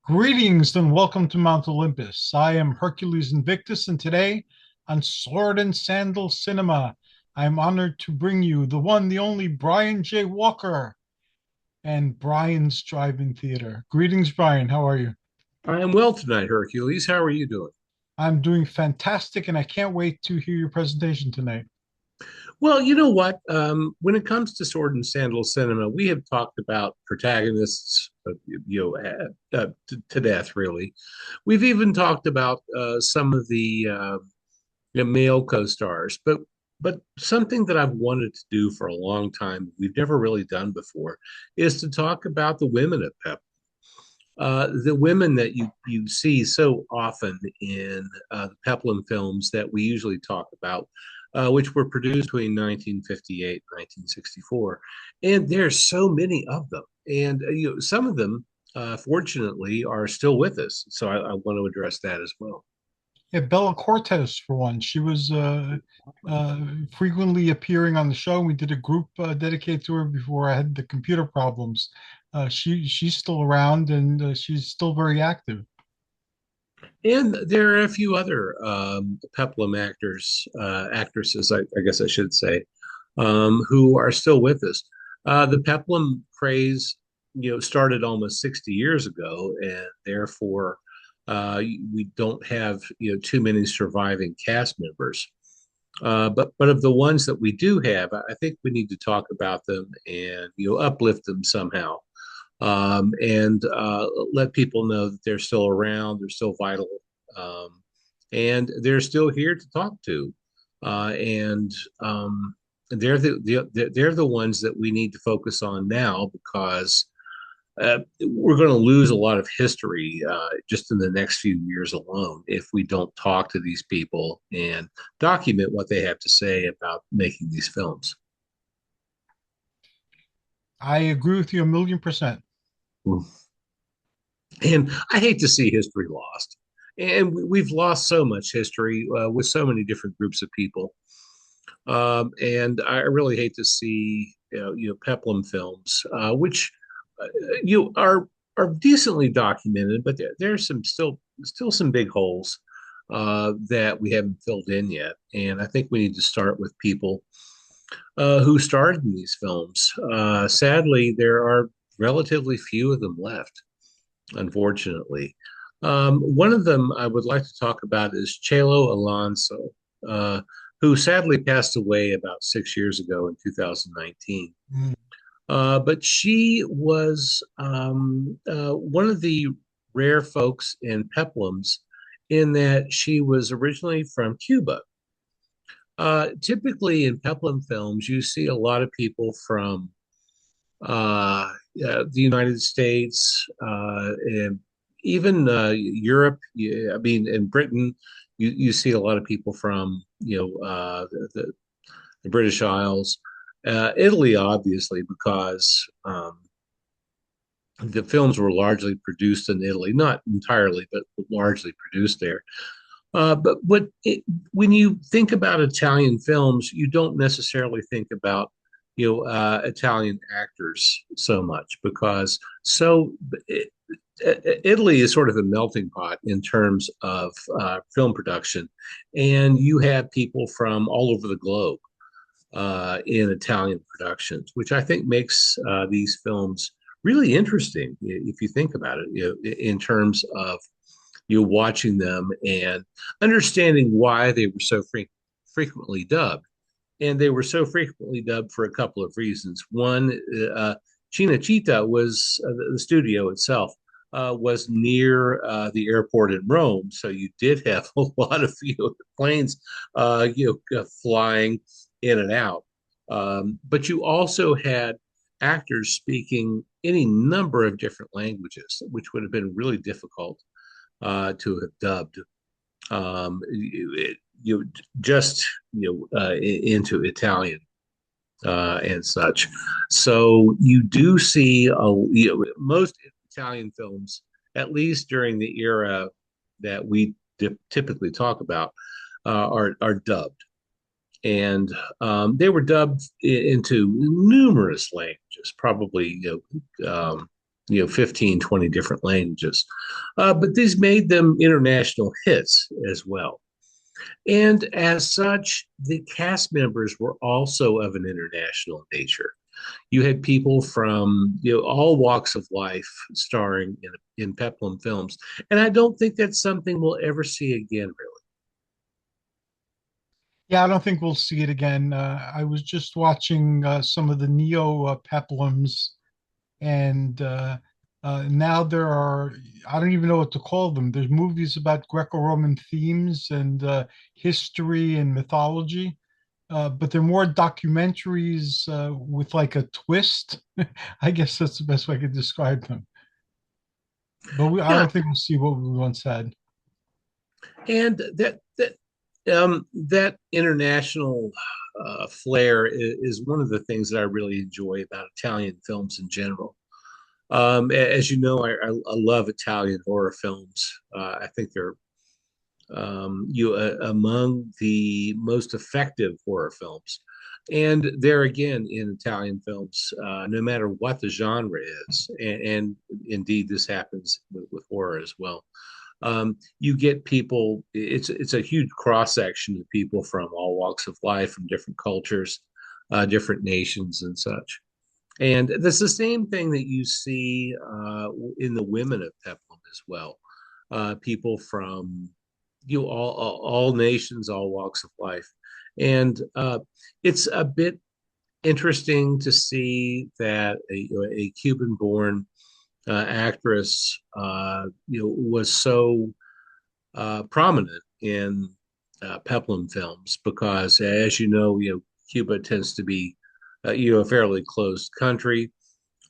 Greetings and welcome to Mount Olympus. I am Hercules Invictus, and today on Sword and Sandal Cinema, I'm honored to bring you the one, the only Brian J. Walker and Brian's Drive-In Theater. Greetings, Brian. How are you? I am well tonight, Hercules. How are you doing? I'm doing fantastic, and I can't wait to hear your presentation tonight. Well, you know what? When it comes to sword and sandal cinema, we have talked about protagonists, to death. Really, we've even talked about some of the male co-stars. But something that I've wanted to do for a long time, we've never really done before, is to talk about the women of Pep. The women that you see so often in the Peplum films that we usually talk about, which were produced between 1958 and 1964, and there's so many of them, and some of them, fortunately, are still with us. So I want to address that as well. Yeah, Bella Cortez, for one. She was frequently appearing on the show. We did a group dedicated to her before I had the computer problems. She's still around and she's still very active. And there are a few other Peplum actresses, I guess I should say, who are still with us. The Peplum craze, started almost 60 years ago, and therefore we don't have too many surviving cast members. But of the ones that we do have, I think we need to talk about them and uplift them somehow, and let people know that they're still around, they're still vital, and they're still here to talk to. And they're they're the ones that we need to focus on now because we're going to lose a lot of history just in the next few years alone if we don't talk to these people and document what they have to say about making these films. I agree with you 1,000,000%. And I hate to see history lost. And we've lost so much history with so many different groups of people. And I really hate to see Peplum films, which are decently documented, but there's some still some big holes that we haven't filled in yet. And I think we need to start with people who starred in these films. Sadly, there are relatively few of them left, unfortunately. One of them I would like to talk about is Chelo Alonso, who sadly passed away about 6 years ago in 2019. Mm. But she was one of the rare folks in Peplums in that she was originally from Cuba. Typically in Peplum films, you see a lot of people from the United States, and even Europe. I mean, in Britain, you see a lot of people from the British Isles, Italy, obviously, because the films were largely produced in Italy, not entirely, but largely produced there. But when you think about Italian films, you don't necessarily think about Italian actors so much because it, Italy is sort of a melting pot in terms of film production, and you have people from all over the globe in Italian productions, which I think makes these films really interesting if you think about it, in terms of you watching them and understanding why they were so frequently dubbed. And they were so frequently dubbed for a couple of reasons. One, Cinecittà was the studio itself was near the airport in Rome, so you did have a lot of planes flying in and out. But you also had actors speaking any number of different languages, which would have been really difficult to have dubbed you just into Italian and such. So you do see most Italian films, at least during the era that we typically talk about, are dubbed, and they were dubbed into numerous languages, probably 15, 20 different languages. But these made them international hits as well. And as such, the cast members were also of an international nature. You had people from all walks of life starring in Peplum films, and I don't think that's something we'll ever see again, really. Yeah, I don't think we'll see it again. I was just watching some of the Neo Peplums, and now there are, I don't even know what to call them. There's movies about Greco-Roman themes and history and mythology, but they're more documentaries with like a twist. I guess that's the best way I could describe them. But I Yeah, don't think we'll see what we once had. and that international flair is one of the things that I really enjoy about Italian films in general. As you know, I love Italian horror films. I think they're among the most effective horror films. And there again, in Italian films, no matter what the genre is, and indeed this happens with horror as well, you get people. It's a huge cross section of people from all walks of life, from different cultures, different nations, and such. And that's the same thing that you see in the women of Peplum as well. People from all nations, all walks of life, and it's a bit interesting to see that a Cuban-born actress, was so prominent in Peplum films because, as Cuba tends to be, a fairly closed country.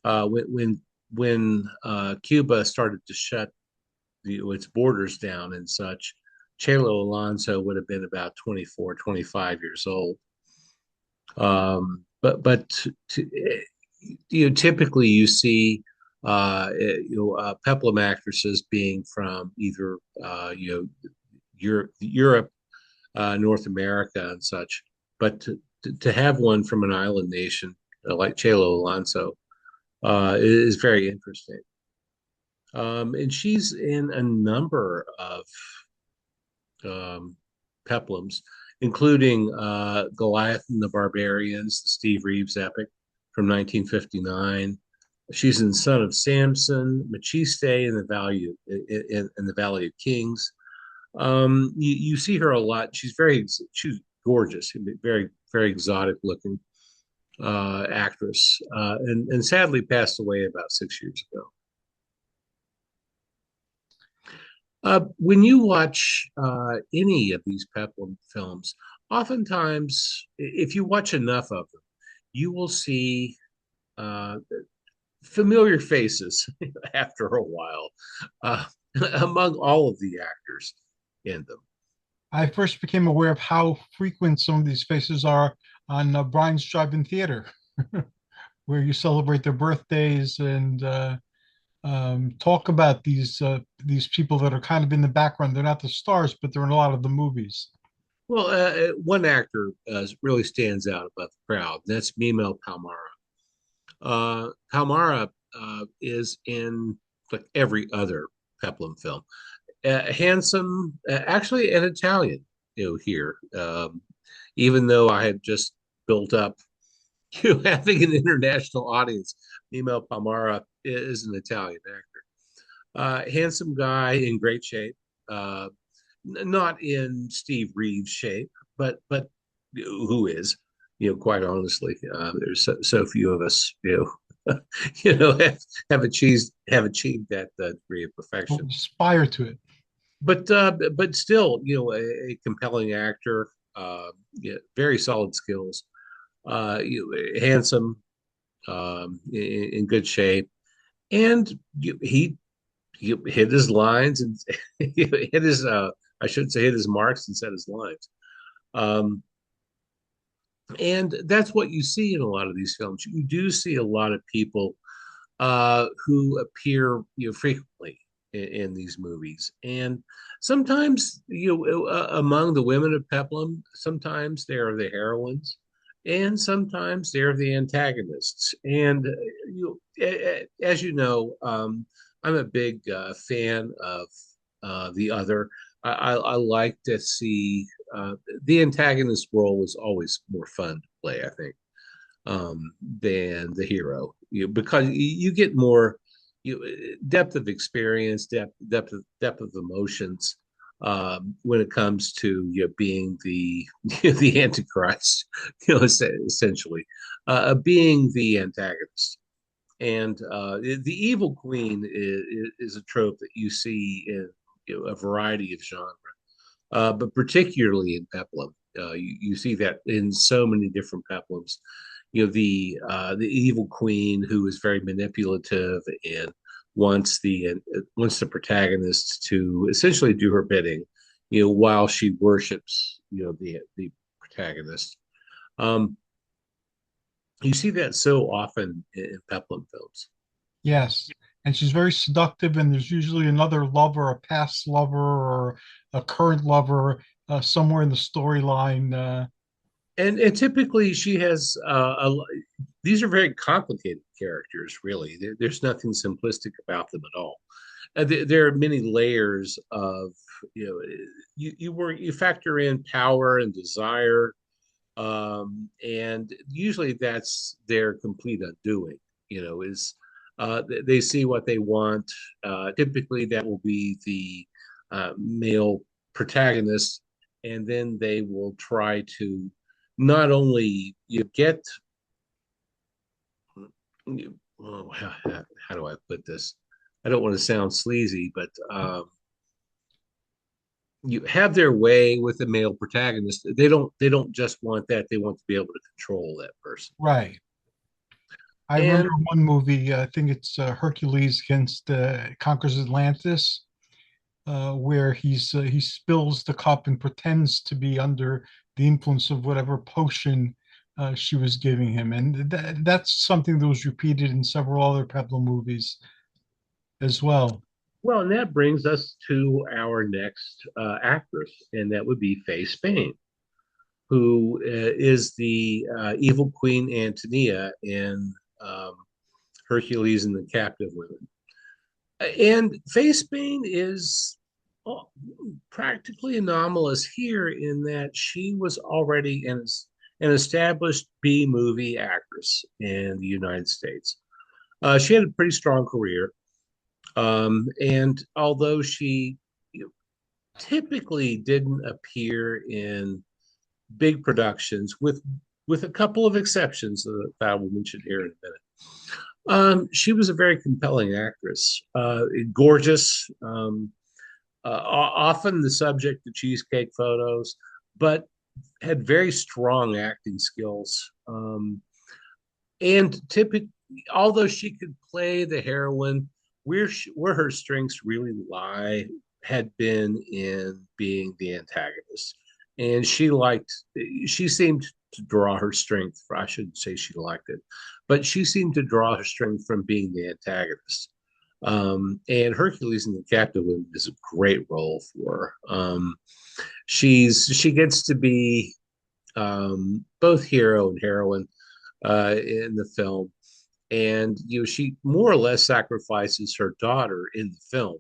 When Cuba started to shut its borders down and such, Chelo Alonso would have been about 24, 25 years old. But typically you see peplum actresses being from either Europe, North America, and such. But to have one from an island nation like Chelo Alonso is very interesting. And she's in a number of um, peplums, including Goliath and the Barbarians, the Steve Reeves epic from 1959. She's in Son of Samson, Machiste in the Valley of Kings. You see her a lot. She's gorgeous, very very exotic looking actress, and sadly passed away about 6 years ago. When you watch any of these Peplum films, oftentimes, if you watch enough of them, you will see uh, familiar faces after a while uh, among all of the actors in them. I first became aware of how frequent some of these faces are on Brian's Drive-In Theater, where you celebrate their birthdays and talk about these people that are kind of in the background. They're not the stars, but they're in a lot of the movies. Well, one actor really stands out above the crowd. And that's Mimo Palmara. Palmara is in like every other Peplum film. Handsome, actually an Italian, here. Even though I had just built up, having an international audience, Mimo Palmara is an Italian actor. Handsome guy in great shape. Not in Steve Reeves shape, but who is, quite honestly, there's so few of us, have achieved that degree of Don't perfection. aspire to it. But still, a compelling actor, yeah, very solid skills, handsome, in good shape, and he hit his lines and hit his I should say hit his marks and set his lines. Um, and that's what you see in a lot of these films. You do see a lot of people who appear frequently in these movies, and sometimes among the women of Peplum, sometimes they are the heroines, and sometimes they're the antagonists. And as you know, I'm a big fan of the other. I like to see the antagonist role is always more fun to play, I think, than the hero. Because you get more depth of experience, depth of emotions when it comes to being the the Antichrist, essentially being the antagonist. And the evil queen is a trope that you see in a variety of genres, but particularly in Peplum. You see that in so many different Peplums. The evil queen who is very manipulative and wants the protagonist to essentially do her bidding, while she worships the protagonist. Um, you see that so often in Peplum films. Yes. And she's very seductive, and there's usually another lover, a past lover, or a current lover somewhere in the storyline. And typically she has these are very complicated characters, really. There's nothing simplistic about them at all. There are many layers of, you factor in power and desire, and usually that's their complete undoing. Is they see what they want. Typically, that will be the male protagonist, and then they will try to not only get oh, how do I put this? I don't want to sound sleazy, but you have their way with the male protagonist. They don't just want that; they want to be able to control that person. Right. I remember And one movie, I think it's Hercules against Conquers Atlantis, where he spills the cup and pretends to be under the influence of whatever potion she was giving him, and that's something that was repeated in several other Peplum movies as well. well, and that brings us to our next actress, and that would be Faye Spain, who is the evil Queen Antonia in Hercules and the Captive Women. And Faye Spain is well, practically anomalous here in that she was already an established B movie actress in the United States. She had a pretty strong career. And although she typically didn't appear in big productions, with a couple of exceptions that I will mention here in a minute, she was a very compelling actress, gorgeous, often the subject of cheesecake photos, but had very strong acting skills. And typically, although she could play the heroine, where her strengths really lie had been in being the antagonist. And she seemed to draw her strength. I shouldn't say she liked it, but she seemed to draw her strength from being the antagonist. And Hercules in the Captive Women is a great role for her. She gets to be both hero and heroine in the film, and she more or less sacrifices her daughter in the film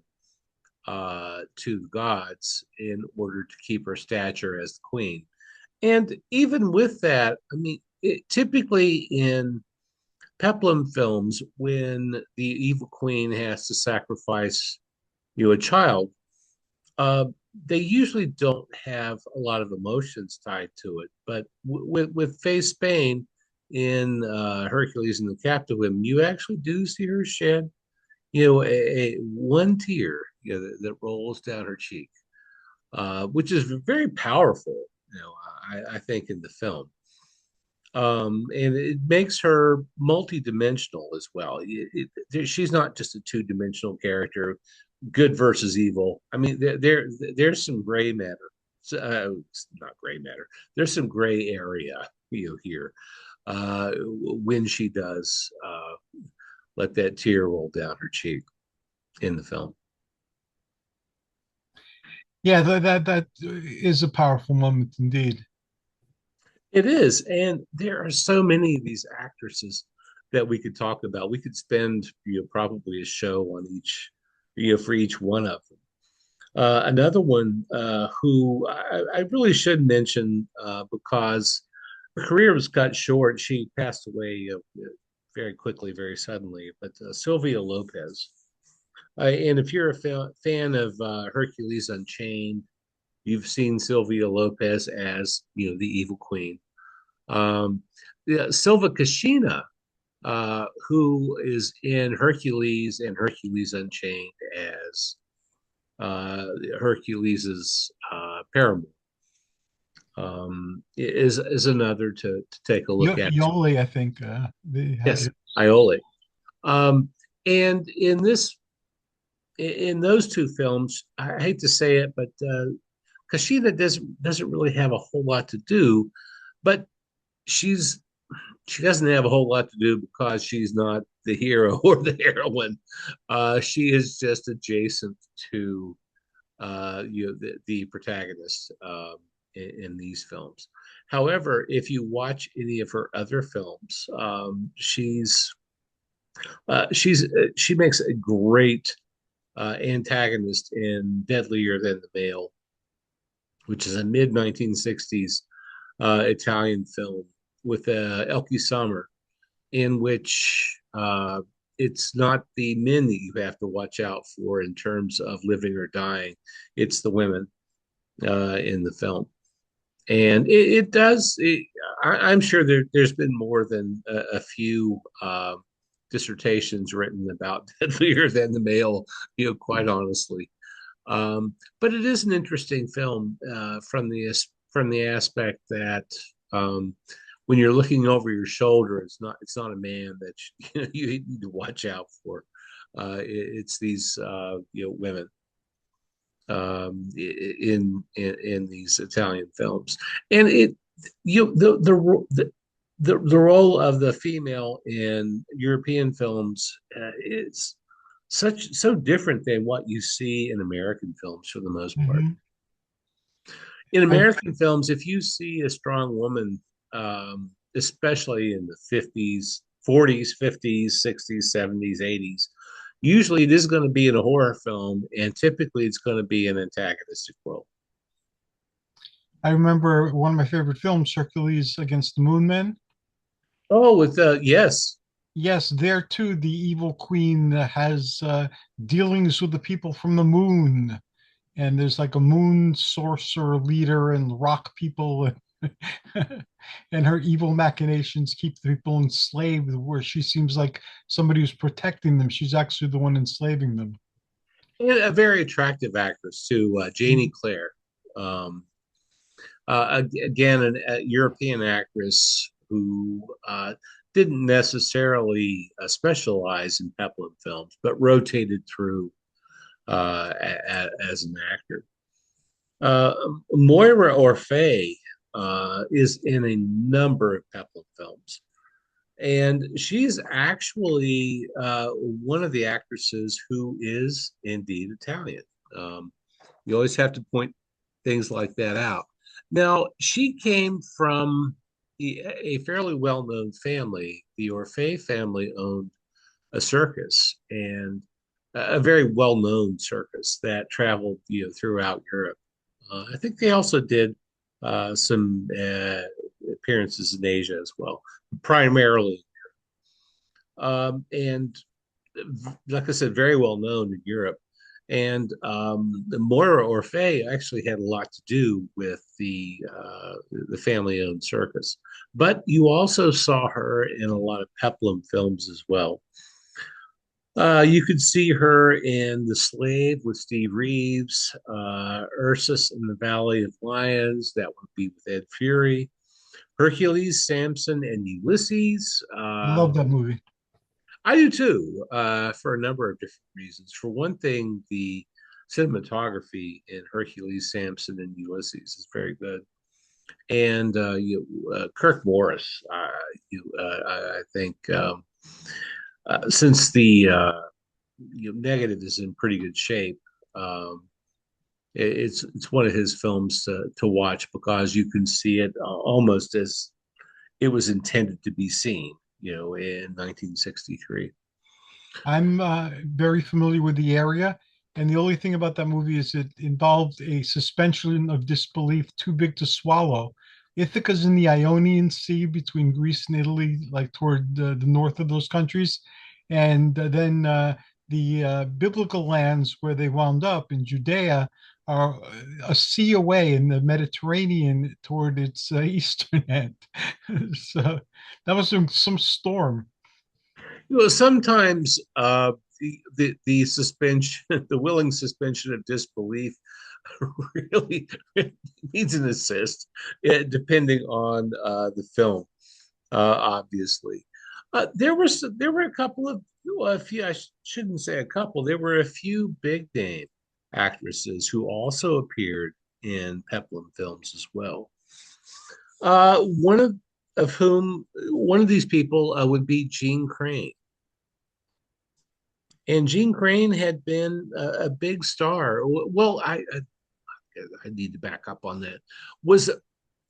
to the gods in order to keep her stature as the queen. And even with that, I mean, typically in Peplum films, when the evil queen has to sacrifice a child, uh, they usually don't have a lot of emotions tied to it. But with Faye Spain in Hercules and the Captive Women, you actually do see her shed, a one tear, that rolls down her cheek, which is very powerful. I think in the film. And it makes her multi-dimensional as well. She's not just a two-dimensional character, good versus evil. I mean, there's some gray matter. Not gray matter. There's some gray area, here when she does let that tear roll down her cheek in the film. Yeah, that is a powerful moment indeed. It is, and there are so many of these actresses that we could talk about. We could spend, probably a show on each, for each one of them. Another one who I really should mention because her career was cut short. She passed away very quickly, very suddenly. But Sylvia Lopez. And if you're a fan of Hercules Unchained, you've seen Sylvia Lopez as, the evil queen. Um, yeah, Silva Kashina, who is in Hercules and Hercules Unchained as Hercules's paramour, is another to take a look at. Yoli, I think, they had Yes, it. Iole. Um, and in those two films, I hate to say it, but Kashina doesn't really have a whole lot to do, but she's she doesn't have a whole lot to do because she's not the hero or the heroine. She is just adjacent to the protagonist in these films. However, if you watch any of her other films, she makes a great antagonist in Deadlier Than the Male, which is a mid 1960s Italian film with Elke Sommer, in which it's not the men that you have to watch out for in terms of living or dying; it's the women in the film. And it does. I'm sure there's been more than a few dissertations written about Deadlier Than the Male. Quite honestly, but it is an interesting film from the aspect that when you're looking over your shoulder, it's not a man that you need to watch out for. It's these women in these Italian films, and the role of the female in European films is so different than what you see in American films for the most part. Hmm. In I've American films, if you see a strong woman, especially in the 50s, 40s, 50s, 60s, 70s, 80s, usually it is going to be in a horror film, and typically it's going to be an antagonistic role. I remember one of my favorite films, Hercules Against the Moon Men. Oh, with yes, Yes, there too, the evil queen has dealings with the people from the moon, and there's like a moon sorcerer leader and rock people, and her evil machinations keep the people enslaved. Where she seems like somebody who's protecting them, she's actually the one enslaving them. and a very attractive actress too, Janie Claire. Um, Again, a European actress who didn't necessarily specialize in Peplum films, but rotated through as an actor. Uh, Moira Orfei is in a number of Peplum films, and she's actually one of the actresses who is indeed Italian. Um, you always have to point things like that out. Now, she came from a fairly well-known family. The Orfei family owned a circus, and a very well-known circus that traveled, throughout Europe. I think they also did some appearances in Asia as well, primarily. And like I said, very well known in Europe. And the Moira Orfei actually had a lot to do with the family-owned circus. But you also saw her in a lot of Peplum films as well. You could see her in The Slave with Steve Reeves, Ursus in the Valley of Lions, that would be with Ed Fury, Hercules, Samson, and Ulysses. Love that movie. I do too, for a number of different reasons. For one thing, the cinematography in Hercules, Samson, and Ulysses is very good. And Kirk Morris, I think, since the negative is in pretty good shape, um, It's one of his films to watch because you can see it almost as it was intended to be seen, in 1963. I'm very familiar with the area, and the only thing about that movie is it involved a suspension of disbelief too big to swallow. Ithaca's in the Ionian Sea between Greece and Italy, like toward the north of those countries, and then the biblical lands where they wound up in Judea are a sea away in the Mediterranean toward its eastern end. So that was some storm. Sometimes the suspension, the willing suspension of disbelief, really needs an assist, depending on the film. Obviously, there were a couple of well, a few. Shouldn't say a couple. There were a few big name actresses who also appeared in Peplum films as well. One of these people would be Jean Crane. And Jean Crane had been a big star. Well, I need to back up on that. Was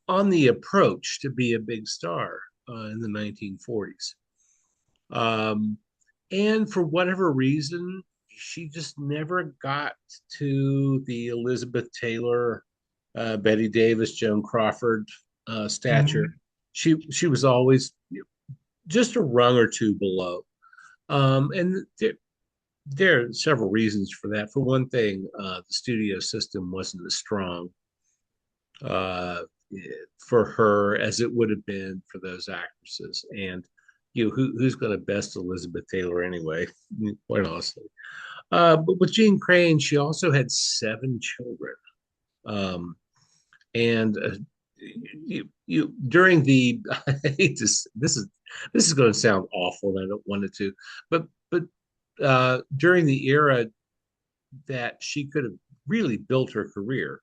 on the approach to be a big star in the 1940s. Um, and for whatever reason, she just never got to the Elizabeth Taylor, Betty Davis, Joan Crawford stature. Mhm. She was always just a rung or two below. And there are several reasons for that. For one thing, the studio system wasn't as strong uh, for her as it would have been for those actresses. And who's going to best Elizabeth Taylor anyway? Quite honestly. But with Jean Crane, she also had seven children. Um, and during the I hate this is going to sound awful, and I don't want it to, but during the era that she could have really built her career,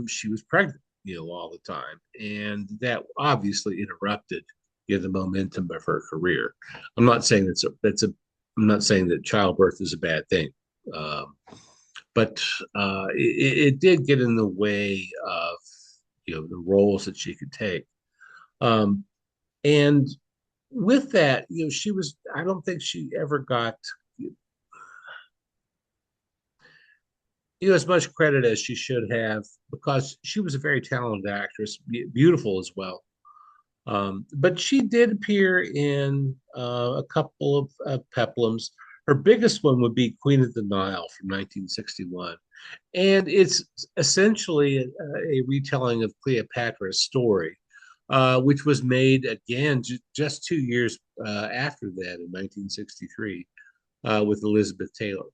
she was pregnant, all the time, and that obviously interrupted, the momentum of her career. I'm not saying I'm not saying that childbirth is a bad thing, um, but it did get in the way of the roles that she could take. Um, and with that, she was. I don't think she ever got as much credit as she should have because she was a very talented actress, beautiful as well. But she did appear in a couple of peplums. Her biggest one would be Queen of the Nile from 1961. And it's essentially a retelling of Cleopatra's story, which was made again just 2 years after that in 1963 with Elizabeth Taylor.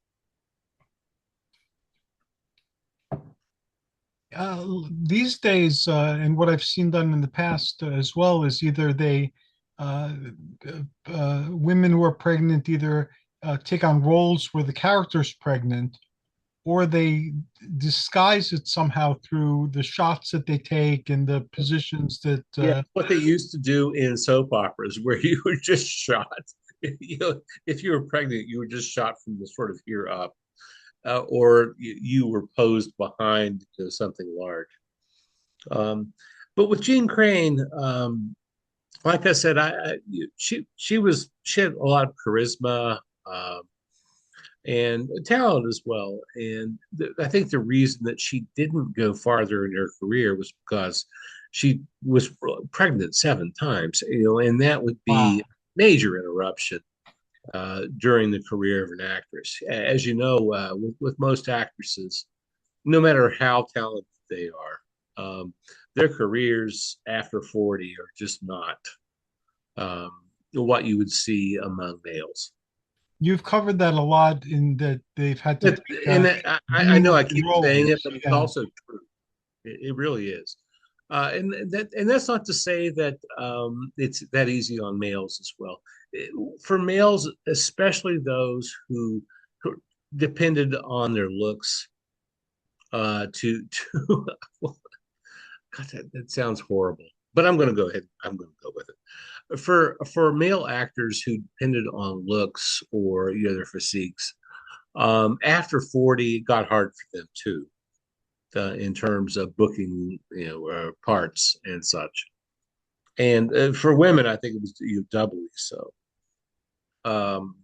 These days, and what I've seen done in the past as well, is either uh, women who are pregnant either take on roles where the character's pregnant, or they disguise it somehow through the shots that they take and the positions that. Yeah, what they used to do in soap operas, where you were just shot. If you were pregnant, you were just shot from the sort of ear up, or you were posed behind something large. Um, but with Jean Crane, like I said, she had a lot of charisma and talent as well. And I think the reason that she didn't go farther in her career was because she was pregnant seven times, and that would be Wow. major interruption during the career of an actress. As you know, with most actresses, no matter how talented they are, their careers after 40 are just not um, what you would see among males. You've covered that a lot in that they've had to take And I know huge I keep saying it, roles. but it's Yeah. also true. It really is. And that's not to say that it's that easy on males as well. For males, especially those who depended on their looks to well, God, that sounds horrible. But I'm going to go ahead. I'm going to go with it. For male actors who depended on looks or their physiques, after 40, it got hard for them too. in terms of booking, parts and such. And for women, I think it was doubly so. Um,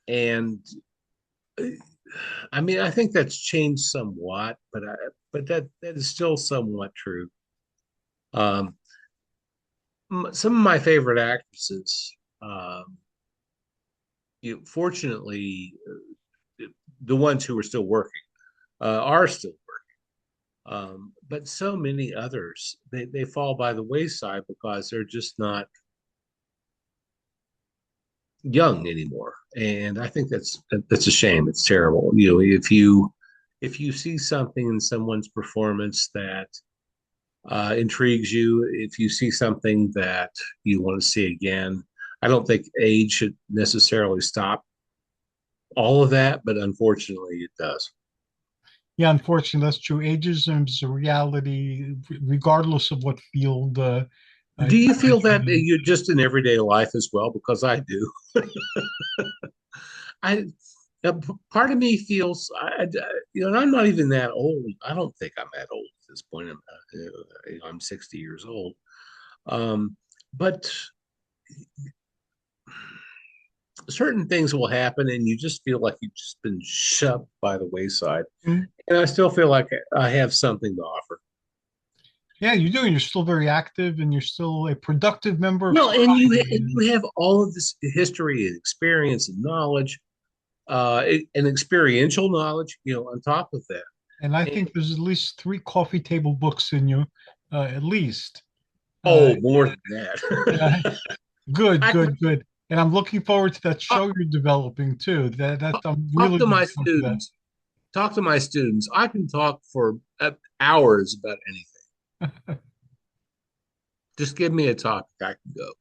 and I mean, I think that's changed somewhat, but that is still somewhat true. Um, some of my favorite actresses, fortunately, the ones who are still working, are still working. But so many others, they fall by the wayside because they're just not young anymore. And I think that's a shame. It's terrible. If you see something in someone's performance that intrigues you, if you see something that you want to see again, I don't think age should necessarily stop all of that, but unfortunately, it does. Yeah, unfortunately, that's true. Ageism is a reality, regardless of what field Do you're you feel that in. you're just in everyday life as well? Because I do. I Part of me feels and I'm not even that old. I don't think I'm that old at this point. I'm 60 years old. But certain things will happen, and you just feel like you've just been shoved by the wayside. Mm. And I still feel like I have something to offer. Yeah, you do. You're still very active and you're still a productive member of Well, and society. you have all of this history and experience and knowledge, and experiential knowledge, on top of that. And I And think there's at least three coffee table books in you, at least. Uh, oh, more than that. yeah, good, I can good, good. And I'm looking forward to that show talk, you're developing too. That I'm talk really to my looking forward to that. students. Talk to my students. I can talk for hours about anything. Just give me a topic, I can go.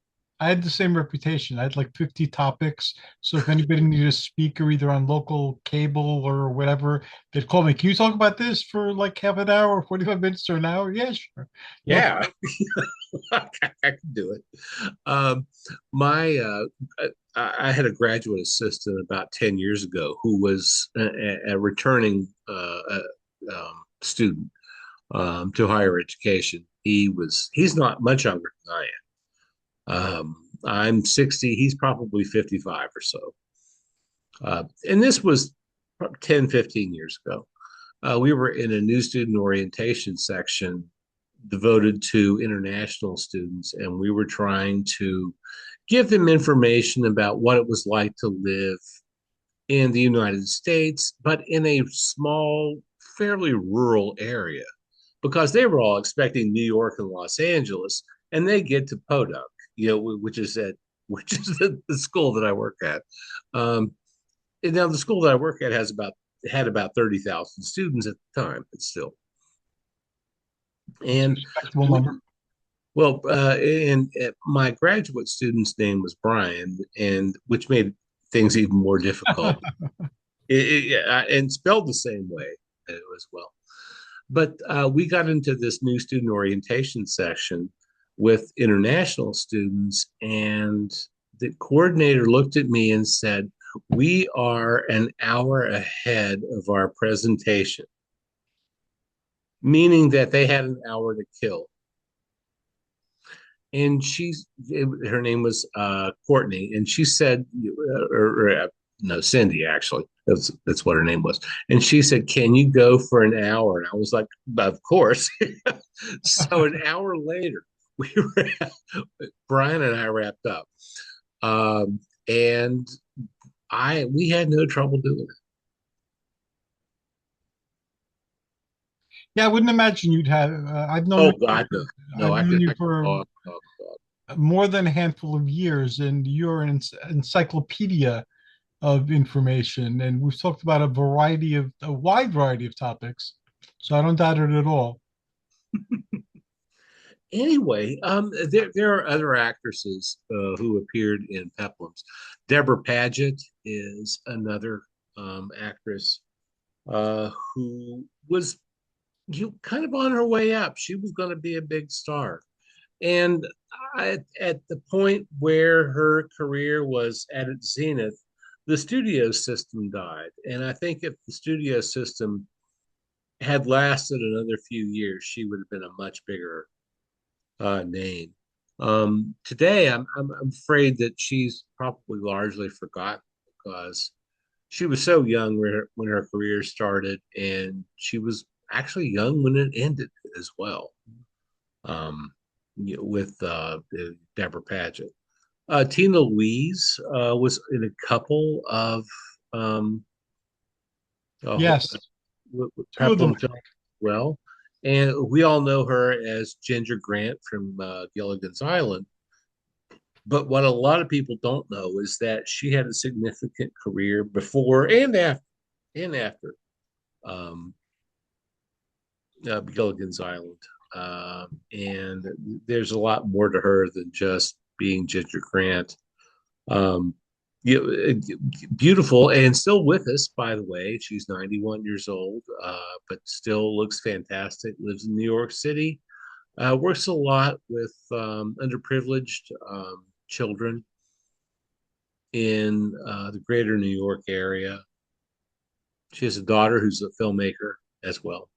I had the same reputation. I had like 50 topics. So if anybody needed a speaker, either on local cable or whatever, they'd call me. Can you talk about this for like half an hour, 45 minutes or an hour? Yeah, sure. No, Yeah, I can do it. Um, my I had a graduate assistant about 10 years ago who was a returning student to higher education. He's not much younger than I am. I'm 60. He's probably 55 or so. And this was 10, 15 years ago. We were in a new student orientation section devoted to international students, and we were trying to give them information about what it was like to live in the United States, but in a small, fairly rural area, because they were all expecting New York and Los Angeles, and they get to Podunk, which is the school that I work at. Um, and now the school that I work at had about 30,000 students at the time, but still. it's a And respectable we, number. well, and my graduate student's name was Brian, and which made things even more difficult. And spelled the same way as well. But we got into this new student orientation session with international students, and the coordinator looked at me and said, "We are an hour ahead of our presentation," meaning that they had an hour to kill. And her name was Courtney, and she said, no, Cindy actually. That's what her name was. And she said, "Can you go for an hour?" And I was like, "Of course." So an hour later, we were Brian and I wrapped up, and I we had no trouble doing it. Yeah, I wouldn't imagine you'd have. Oh God, no, no, I've known you I could for talk. more than a handful of years, and you're an encyclopedia of information. And we've talked about a wide variety of topics. So I don't doubt it at all. Anyway, there are other actresses who appeared in Peplums. Deborah Paget is another actress who was kind of on her way up. She was going to be a big star. And at the point where her career was at its zenith, the studio system died. And I think if the studio system had lasted another few years, she would have been a much bigger name. Today, I'm afraid that she's probably largely forgotten because she was so young when her career started, and she was actually young when it ended as well. Um, with Deborah Paget. Tina Louise was in a couple of um, Yes, two of them. Peplum films as well. And we all know her as Ginger Grant from Gilligan's Island. But what a lot of people don't know is that she had a significant career before and after um, Gilligan's Island. And there's a lot more to her than just being Ginger Grant. Um, Beautiful and still with us, by the way. She's 91 years old, but still looks fantastic. Lives in New York City. Works a lot with underprivileged children in the greater New York area. She has a daughter who's a filmmaker as well.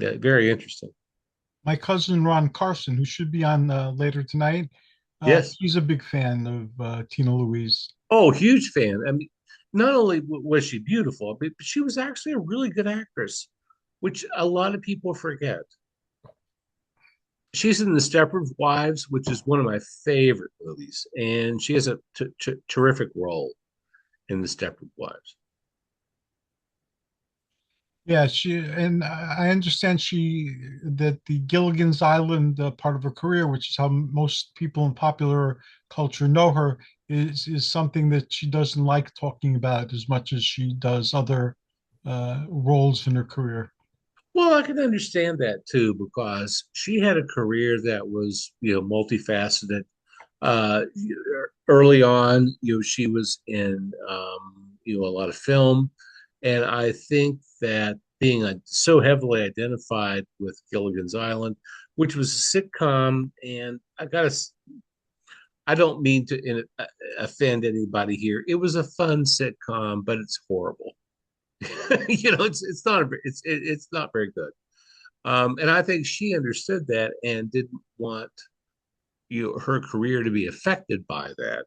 Yeah, very interesting. My cousin Ron Carson, who should be on later tonight, Yes. he's a big fan of Tina Louise. Oh, huge fan. I mean, not only was she beautiful, but she was actually a really good actress, which a lot of people forget. She's in The Stepford Wives, which is one of my favorite movies, and she has a terrific role in The Stepford Wives. Yeah, she and I understand she that the Gilligan's Island part of her career, which is how most people in popular culture know her, is something that she doesn't like talking about as much as she does other roles in her career. Well, I can understand that too because she had a career that was, multifaceted. Uh, Early on, she was in, a lot of film, and I think that being so heavily identified with Gilligan's Island, which was a sitcom, and I don't mean to offend anybody here. It was a fun sitcom, but it's horrible. It's not very good. And I think she understood that and didn't want her career to be affected by that,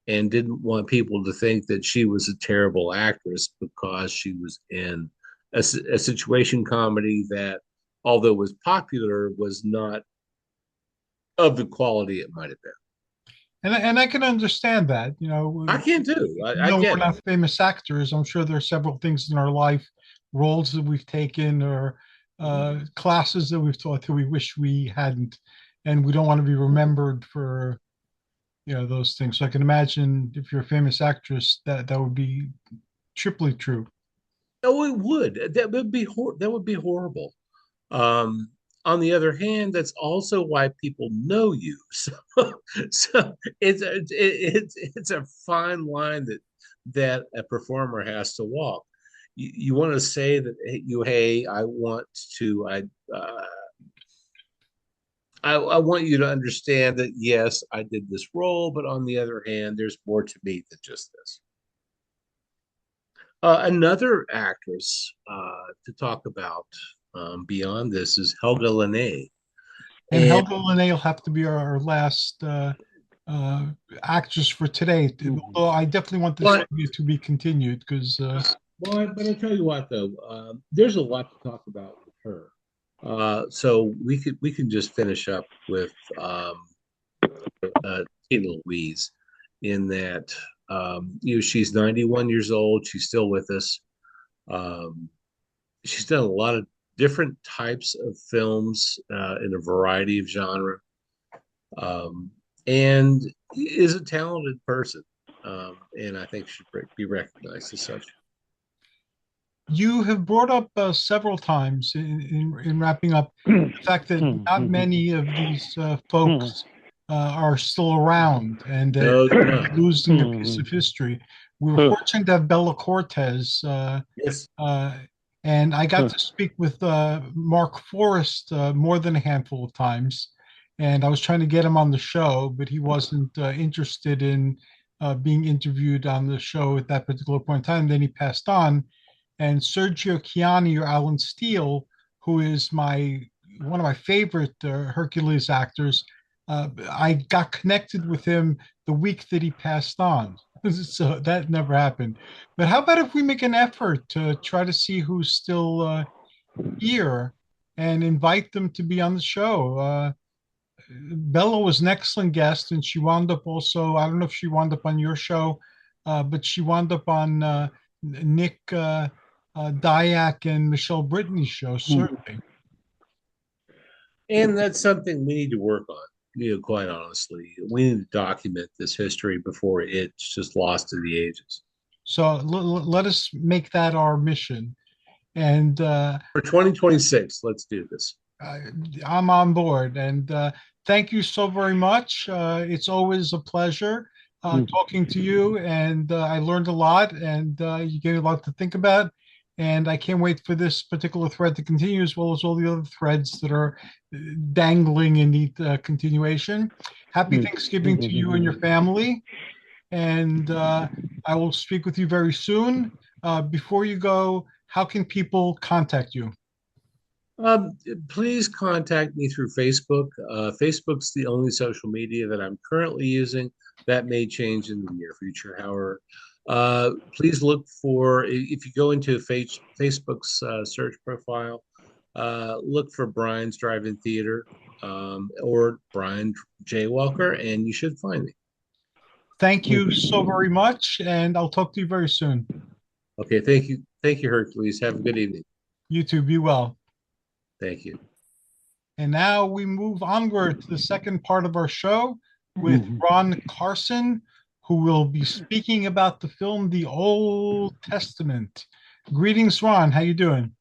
and didn't want people to think that she was a terrible actress because she was in a situation comedy that, although was popular, was not of the quality it might have been. And I can understand that. I can too. I No, we're get it. not famous actors. I'm sure there are several things in our life, roles that we've taken or classes that we've taught that we wish we hadn't, and we don't want to be remembered for those things. So I can imagine if you're a famous actress, that would be triply true. Oh, it would. That would be horrible. Um, on the other hand, that's also why people know you. So it's a fine line that a performer has to walk. You want to say that hey, I want to, I want you to understand that yes, I did this role, but on the other hand, there's more to me than just this. Another actress to talk about beyond this is Helga Linné. And And Helga Linnell will have to be our last uh, actress for today. Although I definitely want this but trivia to be continued because but I tell you what though, there's a lot to talk about with her. So we can just finish up with Tina Louise in that she's 91 years old. She's still with us. Um, she's done a lot of different types of films in a variety of genre, um, and is a talented person. And I think should be recognized as such. you have brought up several times in wrapping up the fact that not many of these folks are still around and that No, they're we're not. losing a piece of history. We were fortunate to have Bella Cortez, Yes. uh, and I got to speak with Mark Forrest more than a handful of times. And I was trying to get him on the show, but he wasn't interested in being interviewed on the show at that particular point in time. Then he passed on, and Sergio Chiani or Alan Steele who is my one of my favorite Hercules actors. I got connected with him the week that he passed on. So that never happened. But how about if we make an effort to try to see who's still here and invite them to be on the show? Bella was an excellent guest, and she wound up also, I don't know if she wound up on your show, but she wound up on Nick Dyack and Michelle Brittany's show, certainly. And that's something we need to work on. Quite honestly, we need to document this history before it's just lost to the ages. So let us make that our mission. And For 2026, let's do this. uh, I'm on board. And thank you so very much. It's always a pleasure talking to you. And I learned a lot, and you gave me a lot to think about. And I can't wait for this particular thread to continue, as well as all the other threads that are dangling in need continuation. Happy Thanksgiving to you and your family. And I will speak with you very soon. Before you go, how can people contact you? Um, Please contact me through Facebook. Facebook's the only social media that I'm currently using. That may change in the near future. However, please look for, if you go into Facebook's search profile, look for Brian's Drive-In Theater or Brian J. Walker, and you should find me. Thank you so very much, and I'll talk to you very soon. Okay, thank you. Thank you, Hercules. Have a good evening. You too, be well. Thank you. And now we move onward to the second part of our show with Ron Carson, who will be speaking about the film The Old Testament. Greetings, Ron. How you doing?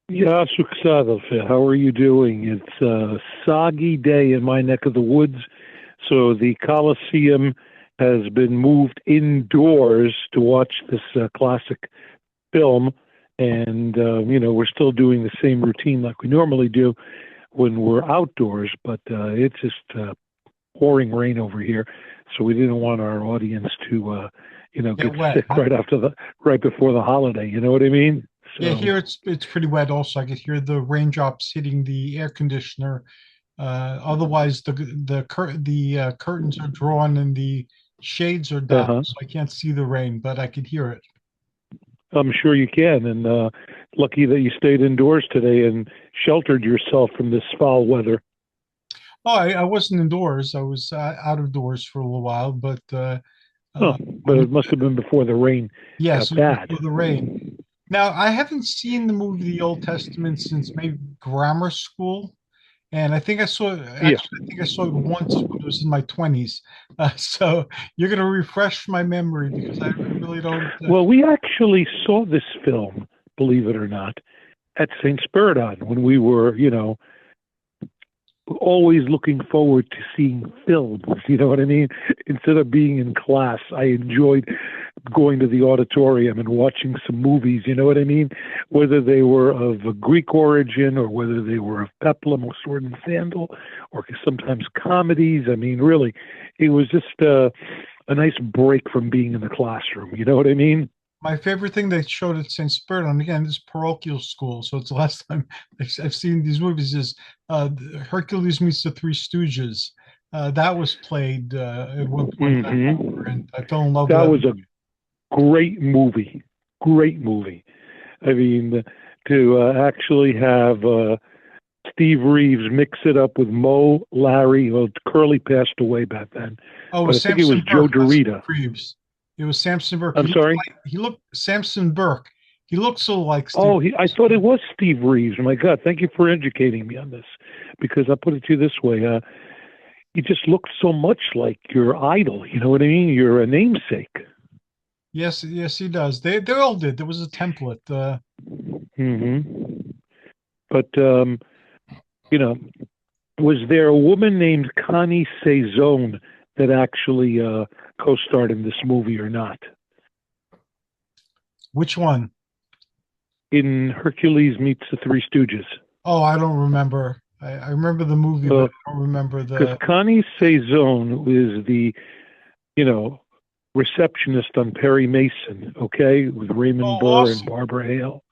Yeah, Philadelphia. How are you doing? It's a soggy day in my neck of the woods, so the Coliseum has been moved indoors to watch this classic film, and we're still doing the same routine like we normally do when we're outdoors, but it's just pouring rain over here, so we didn't want our audience to get wet, sick huh? right before the holiday. You know what I mean? So, Yeah, here it's pretty wet also. I could hear the raindrops hitting the air conditioner. Otherwise, the curtains are drawn and the shades are down, so I can't see the rain, but I could hear it. I'm sure you can, and lucky that you stayed indoors today and sheltered yourself from this foul weather. Oh, I wasn't indoors. I was out of doors for a little while, but Oh, but it must have been before the rain yes, got it was bad. before the rain. Now, I haven't seen the movie The Old Testament since maybe grammar school, and I think I saw it. Yeah. Actually, I think I saw it once when I was in my 20s. So you're going to refresh my memory because I really don't. Well, we actually saw this film, believe it or not, at St. Spiridon when we were, always looking forward to seeing films. You know what I mean? Instead of being in class, I enjoyed going to the auditorium and watching some movies. You know what I mean? Whether they were of a Greek origin or whether they were of Peplum or Sword and Sandal, or sometimes comedies. I mean, really, it was just a nice break from being in the classroom. You know what I mean? My favorite thing they showed at St. Spiridon, again, this is parochial school, so it's the last time I've seen these movies, is Hercules Meets the Three Stooges. That was played at one point, and I fell in love with That that. was a great movie. Great movie. I mean, to actually have Steve Reeves mix it up with Mo, Larry, well, Curly passed away back then. Oh, it But was I think it was Samson Joe Burke, not Dorita. Reeves. It was Samson Burke. I'm sorry? He looked Samson Burke. He looked so like Steve. Oh, I thought it was Steve Reeves. Oh my God, thank you for educating me on this. Because I'll put it to you this way. He just looked so much like your idol. You know what I mean? You're a namesake. Yes, he does. They all did. There was a template. But, was there a woman named Connie Saison that actually co-starred in this movie or not? Which one? In Hercules Meets the Three Stooges. Oh, I don't remember. I remember the movie, but I don't remember the. Because Connie Saison is the, receptionist on Perry Mason, okay, with Raymond Burr and Barbara Hale.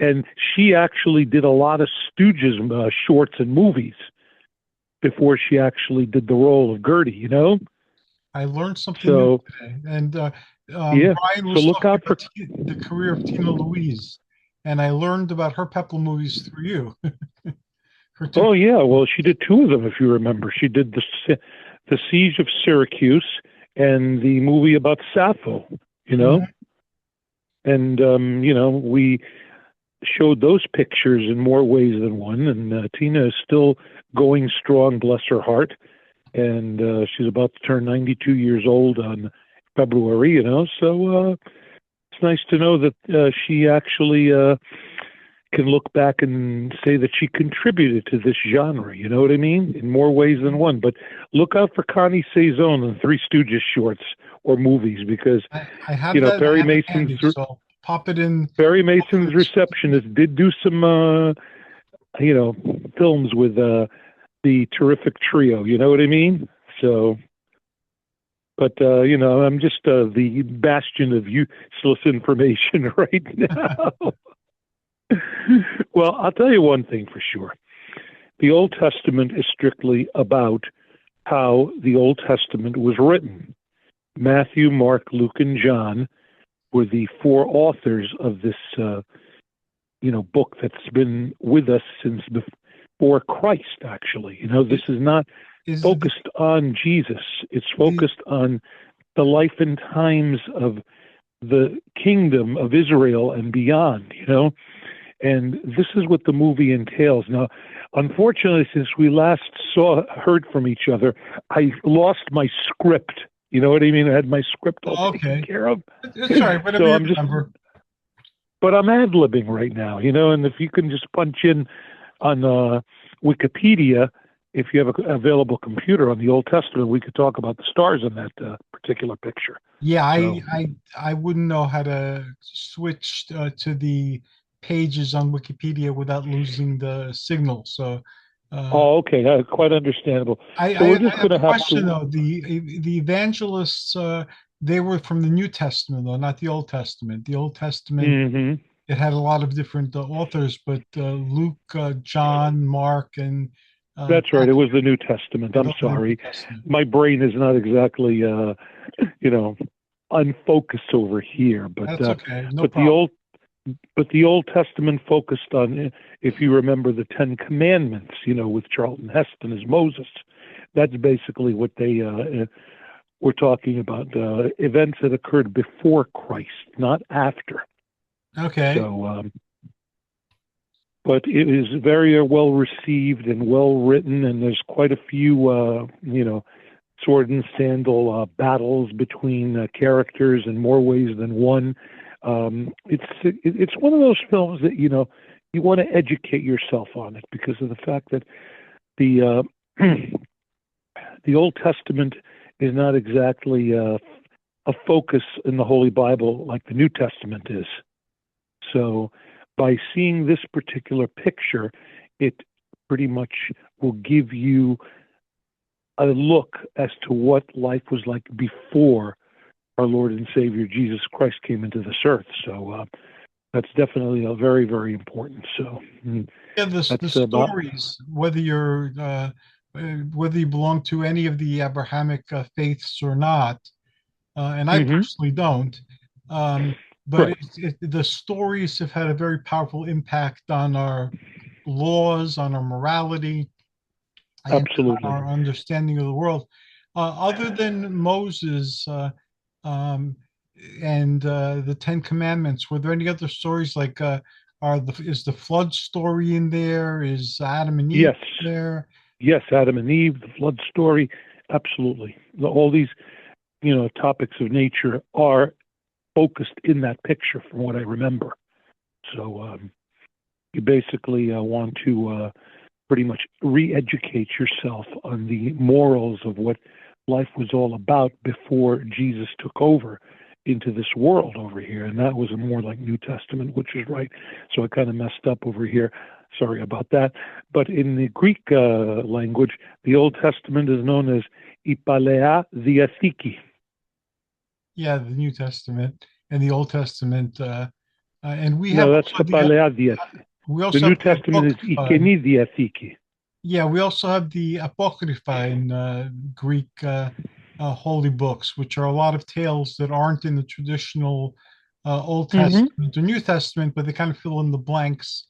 And she actually did a lot of Stooges shorts and movies before she actually did the role of Gertie, you know? I learned something new So, today. And yeah. Brian So was look talking out for. about the career of Tina Louise, and I learned about her Peplum movies through you. Her two. Oh, yeah. Well, she did two of them, if you remember. She did the Siege of Syracuse and the movie about Sappho, you know? Mhm. And, we showed those pictures in more ways than one. And Tina is still going strong, bless her heart. And she's about to turn 92 years old on February, you know. So it's nice to know that she actually can look back and say that she contributed to this genre, you know what I mean? In more ways than one. But look out for Connie Saison in Three Stooges shorts or movies because, I have that. I Perry have it Mason's handy, so pop it in. Barry Mason's receptionist did do some, films with the terrific trio. You know what I mean? So, but I'm just the bastion of useless information right now. Well, I'll tell you one thing for sure: the Old Testament is strictly about how the Old Testament was written. Matthew, Mark, Luke, and John were the four authors of this, book that's been with us since before Christ, actually. This is not focused on Jesus. It's focused on the life and times of the kingdom of Israel and beyond, And this is what the movie entails. Now, unfortunately, since we last heard from each other, I lost my script. You know what I mean? I had my script all taken care of. It's all right, whatever So you remember. But I'm ad-libbing right now, and if you can just punch in on Wikipedia, if you have an available computer on the Old Testament, we could talk about the stars in that particular picture. Yeah, I wouldn't know how to switch to the pages on Wikipedia without losing the signal. So, okay, quite understandable. I We're just have going a to have question to. though. The evangelists, they were from the New Testament, though, not the Old Testament. The Old Testament, Mm-hmm. it had a lot of different authors, but Luke, John, Mark, and That's right. It was the New Testament. I'm those are the New sorry, Testament. my brain is not exactly, unfocused over here. But That's okay, no but problem. the Old Testament focused on, if you remember, the Ten Commandments. With Charlton Heston as Moses. That's basically what they were talking about. Events that occurred before Christ, not after. Okay. So, but it is very well received and well written, and there's quite a few, sword and sandal battles between characters in more ways than one. It's one of those films that you want to educate yourself on it because of the fact that the the Old Testament is not exactly a focus in the Holy Bible like the New Testament is. So by seeing this particular picture, it pretty much will give you a look as to what life was like before our Lord and Savior Jesus Christ came into this earth. So that's definitely a very, very important. So yeah, the stories, whether you belong to any of the Abrahamic faiths or not, and I personally don't. But right. the stories have had a very powerful impact on our laws, on our morality, and Absolutely. on our understanding of the world. Other than Moses um, and the Ten Commandments, were there any other stories like is the flood story in there? Is Adam and Eve Yes. there? Yes, Adam and Eve, the flood story, absolutely. All these, topics of nature are focused in that picture, from what I remember. So you basically want to pretty much re-educate yourself on the morals of what life was all about before Jesus took over into this world over here. And that was more like New Testament, which is right. So I kind of messed up over here. Sorry about that. But in the Greek language, the Old Testament is known as Ipalea Diathiki. Yeah, the New Testament and the Old Testament. And we No, have that's also the Paleadias. we The also New have the Testament is Apocrypha. Ikenidiathiki. Yeah, we also have the Apocrypha in Greek holy books, which are a lot of tales that aren't in the traditional Old Mm-hmm. Testament or New Testament, but they kind of fill in the blanks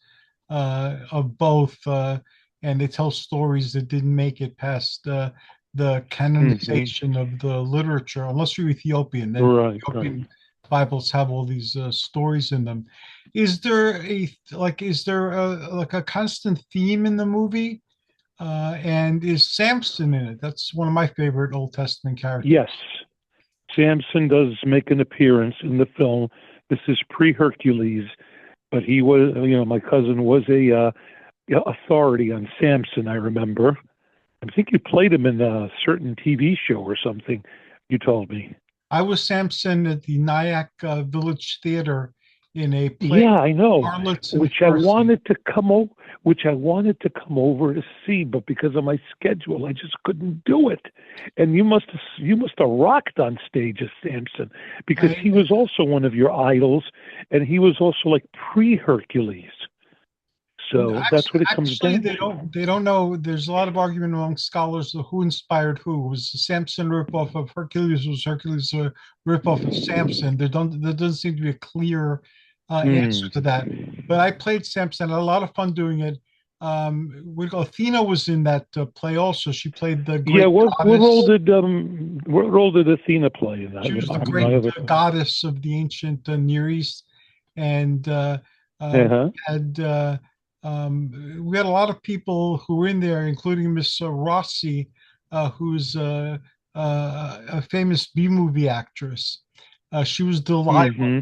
of both, and they tell stories that didn't make it past the Mm-hmm. canonization of the literature, unless you're Ethiopian. Then Right, right. Ethiopian Bibles have all these stories in them. Is there like a constant theme in the movie? And is Samson in it? That's one of my favorite Old Testament characters. Yes, Samson does make an appearance in the film. This is pre-Hercules, but he was, my cousin was a authority on Samson, I remember. I think you played him in a certain TV show or something, you told me. I was Samson at the Nyack Village Theater in a play Yeah, I know. Harlots and Which I Carson. wanted to come over, which I wanted to come over to see, but because of my schedule, I just couldn't do it. And you must have rocked on stage as Samson, because he I, was also one of your idols, and he was also like pre-Hercules. So that's what it comes Actually, down to. they don't know. There's a lot of argument among scholars of who inspired who. Was the Samson ripoff of Hercules? Was Hercules a ripoff of Samson? There doesn't seem to be a clear answer Hmm. to that. But I played Samson. I had a lot of fun doing it. Athena was in that play also. She played the Yeah, great what role goddess. did Athena play in that? She was the My great other. goddess of the ancient Near East, and Uh-huh. had we had a lot of people who were in there, including Miss Rossi, who's a famous B movie actress. She was Delilah, Hmm.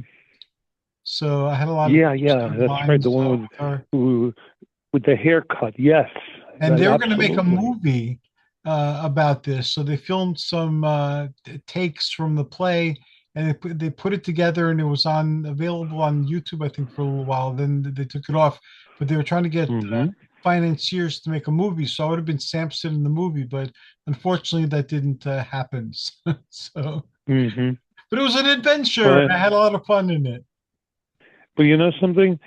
so I had a lot of Yeah, yeah, interesting that's right. The lines one with her. with the haircut. Yes, And they were going to make a absolutely. movie about this. So they filmed some takes from the play, and they put it together, and it was on available on YouTube, I think, for a little while. Then they took it off, but they were trying to get Hmm. financiers to make a movie. So I would have been Samson in the movie, but unfortunately, that didn't happen. So, Hmm. but it was an adventure, and But I had a lot of fun in it. but you know something?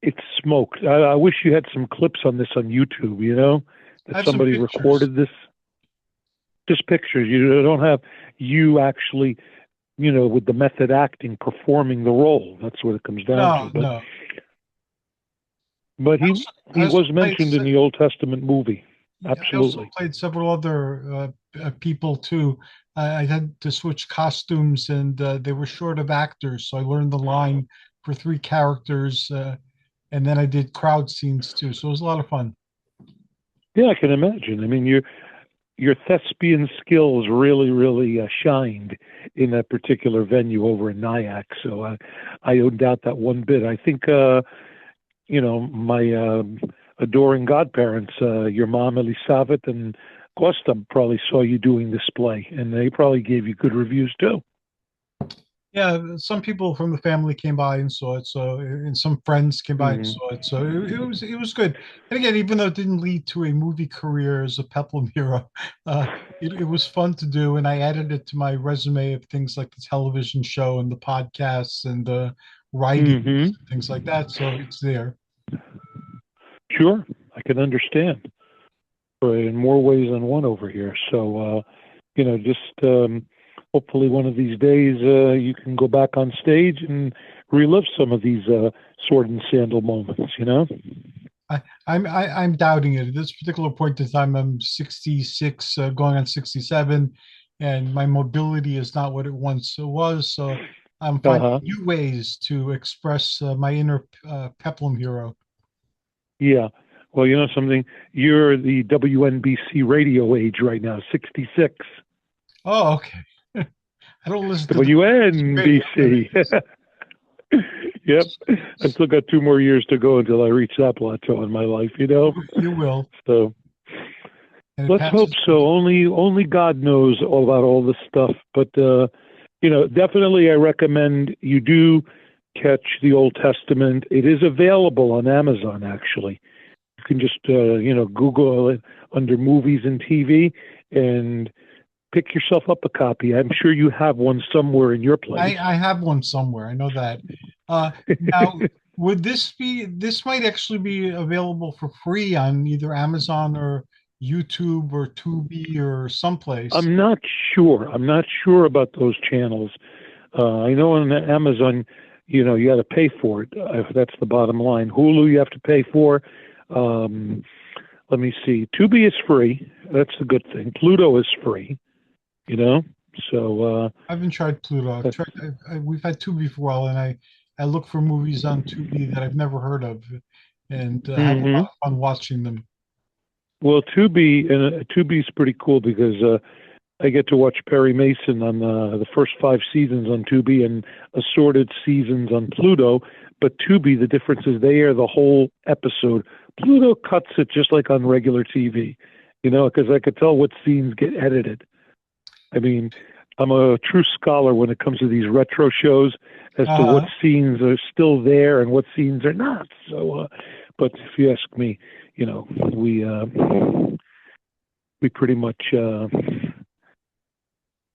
It's smoked. I wish you had some clips on this on YouTube. That I have some somebody pictures. recorded this. Just pictures. You don't have you actually, with the method acting performing the role. That's what it comes down to. No, But no. but I he also, I he also was played. mentioned in the Old Testament movie. Yeah, I also Absolutely. played several other people too. I had to switch costumes, and they were short of actors, so I learned the line for three characters, and then I did crowd scenes too. So it was a lot of fun. Yeah, I can imagine. I mean, your thespian skills really, really shined in that particular venue over in Nyack. So I don't doubt that one bit. I think, my adoring godparents, your mom, Elisabeth, and Costa probably saw you doing this play, and they probably gave you good reviews too. Yeah, some people from the family came by and saw it. So, and some friends came by and Hmm. saw it. So it was good. And again, even though it didn't lead to a movie career as a Peplum hero, it was fun to do. And I added it to my resume of things like the television show and the podcasts and the writing, Hmm. things like that. So it's there. Sure, I can understand. In more ways than one over here. So, just hopefully one of these days you can go back on stage and relive some of these sword and sandal moments. I'm doubting it at this particular point in time. I'm 66, going on 67, and my mobility is not what it once was. So I'm Uh finding huh. new ways to express my inner Peplum hero. Yeah. Well, you know something? You're the WNBC radio age right now, 66. Oh, okay. I don't listen to the radio, but WNBC. Yep. I've still got 2 more years to go until I reach that plateau in my life. you will, So and it let's hope passes so. quickly. Only God knows all about all this stuff. But definitely I recommend you do catch the Old Testament. It is available on Amazon actually. You can just Google it under movies and TV, and pick yourself up a copy. I'm sure you have one somewhere in your place. I have one somewhere. I know that. Now, would this might actually be available for free on either Amazon or YouTube or Tubi or someplace? I'm not sure. I'm not sure about those channels. I know on Amazon, you know, you got to pay for it. That's the bottom line. Hulu, you have to pay for. Let me see. Tubi is free. That's the good thing. Pluto is free. You know, so I haven't tried Pluto. I've tried. We've had Tubi for a while, and I look for movies on Tubi that I've never heard of, and have a lot hmm of fun watching them. well, Tubi is pretty cool because I get to watch Perry Mason on the first 5 seasons on Tubi and assorted seasons on Pluto. But Tubi, the difference is they air the whole episode. Pluto cuts it just like on regular TV, you know, because I could tell what scenes get edited. I mean, I'm a true scholar when it comes to these retro shows as to what Uh, scenes are still there and what scenes are not. So, but if you ask me, you know, we pretty much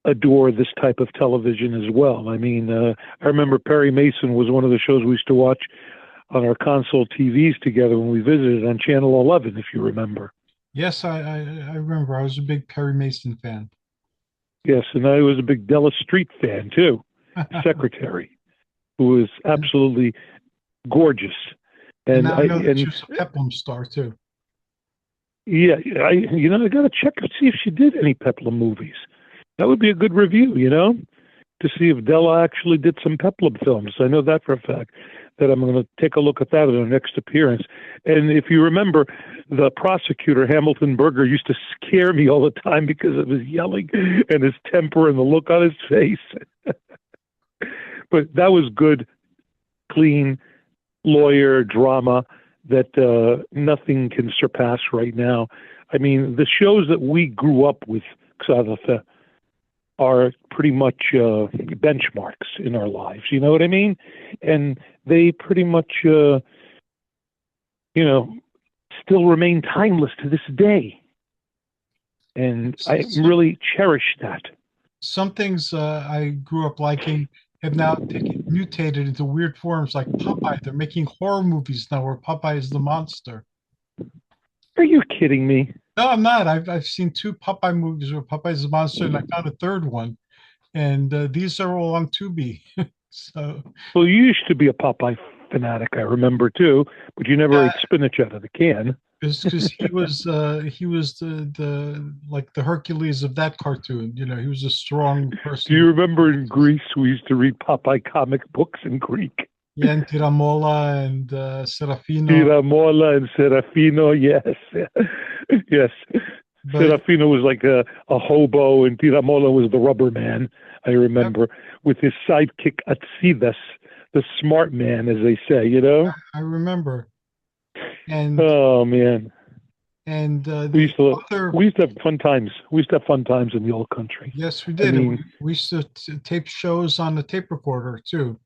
adore this type of television as well. I mean, I remember Perry Mason was one of the shows we used to watch on our console TVs together when we visited on Channel 11, if you remember. yes, I remember. I was a big Perry Mason fan. Yes, and I was a big Della Street fan too. Secretary, who was absolutely gorgeous, And and now I know that she and was a Peplum star too. yeah, I got to check and see if she did any Peplum movies. That would be a good review, you know, to see if Della actually did some Peplum films. I know that for a fact. That I'm going to take a look at that in her next appearance. And if you remember, the prosecutor, Hamilton Berger, used to scare me all the time because of his yelling and his temper and the look on his face. But that was good, clean lawyer drama that nothing can surpass right now. I mean, the shows that we grew up with, Xavier, are pretty much benchmarks in our lives. You know what I mean? And they pretty much, you know, still remain timeless to this day. And I really cherish that. Some things I grew up liking have now mutated into weird forms like Popeye. They're making horror movies now where Popeye is the monster. Are you kidding me? No, I'm not. I've seen 2 Popeye movies where Popeye's the monster, and I found a third one. And these are all on Tubi. So Well, you used to be a Popeye fanatic, I remember too, but you never yeah, ate spinach out of the can. because he was the like the Hercules of that cartoon. You know, he was a strong Do person. you remember in Greece we used to read Popeye comic books in Greek? Yeah, and Tiramola and Serafino. Tiramola and Serafino, yes. Yes. But Serafino was like a hobo, and Tiramola was the rubber man, I remember, with his sidekick Atsidas, the smart man, as they say, you know? I remember. And Oh, man. We the used to other, we used to have fun times. We used to have fun times in the old country. yes, we I did. And mean, we used to tape shows on the tape recorder too.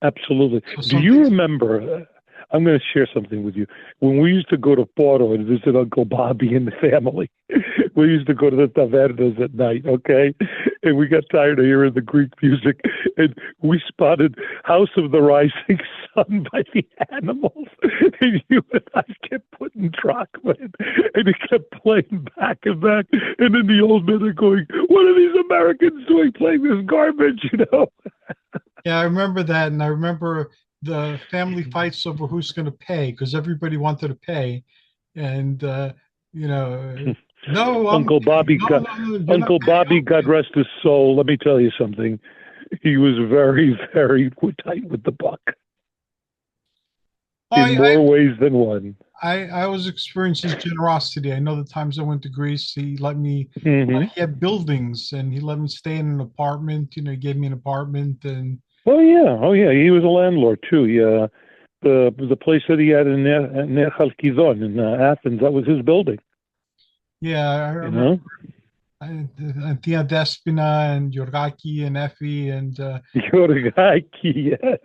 absolutely. So Do some you things, remember? I'm going to share something with you. When we used to go to Porto and visit Uncle Bobby and the family, we used to go to the tavernas at night, okay? And we got tired of hearing the Greek music, and we spotted House of the Rising Sun by the Animals. And you and I kept putting track in, and it kept playing back and back. And then the old men are going, "What are these Americans doing playing this garbage?" You know? yeah, I remember that. And I remember the family fights over who's going to pay because everybody wanted to pay. And, you know, no, Uncle Bobby no, got no, no, you're not Uncle Bobby, God paying. rest his soul. Let me tell you something. He was very, very tight with the buck in I, more ways than one. I always experienced his generosity. I know the times I went to Greece, he let me, hmm he had buildings and he let me stay in an apartment. You know, he gave me an apartment and Oh yeah. He was a landlord too. Yeah, the place that he had in Ner Chalkidon in Athens, that was his building. yeah, I You remember know, Tia Despina and Yorgaki and Effie and Yorgaki, yes.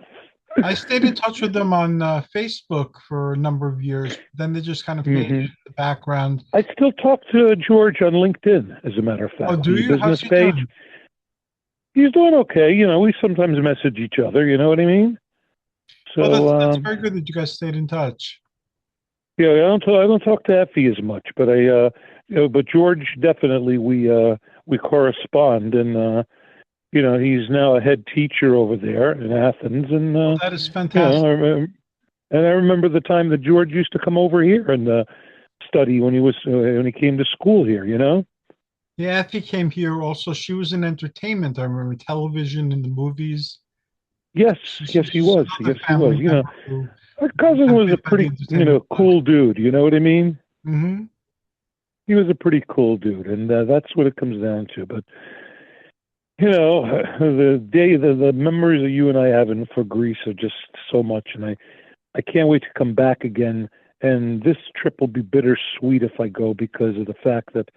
I stayed in touch with them on Facebook for a number of years. Then they just kind of faded Hmm. in the background. I still talk to George on LinkedIn, as a matter of Oh, fact, do his you? business How's he page. doing? He's doing okay. We sometimes message each other. You know what I mean? Oh, So, that's very good that you guys stayed in touch. yeah, I don't talk to Effie as much, but but George definitely we correspond, and he's now a head teacher over there in Athens, and Oh, that is you know, fantastic. I remember the time that George used to come over here and study when he came to school here. Yeah, Effie came here also. She was in entertainment. I remember television and the movies. Yes, yes, he She's was. Yes, another he was. family member who Our cousin got was a bit by the pretty, entertainment bug. cool dude. You know what I mean? Hmm. He was a pretty cool dude, and that's what it comes down to. But the memories that you and I have for Greece are just so much, and I can't wait to come back again. And this trip will be bittersweet if I go because of the fact that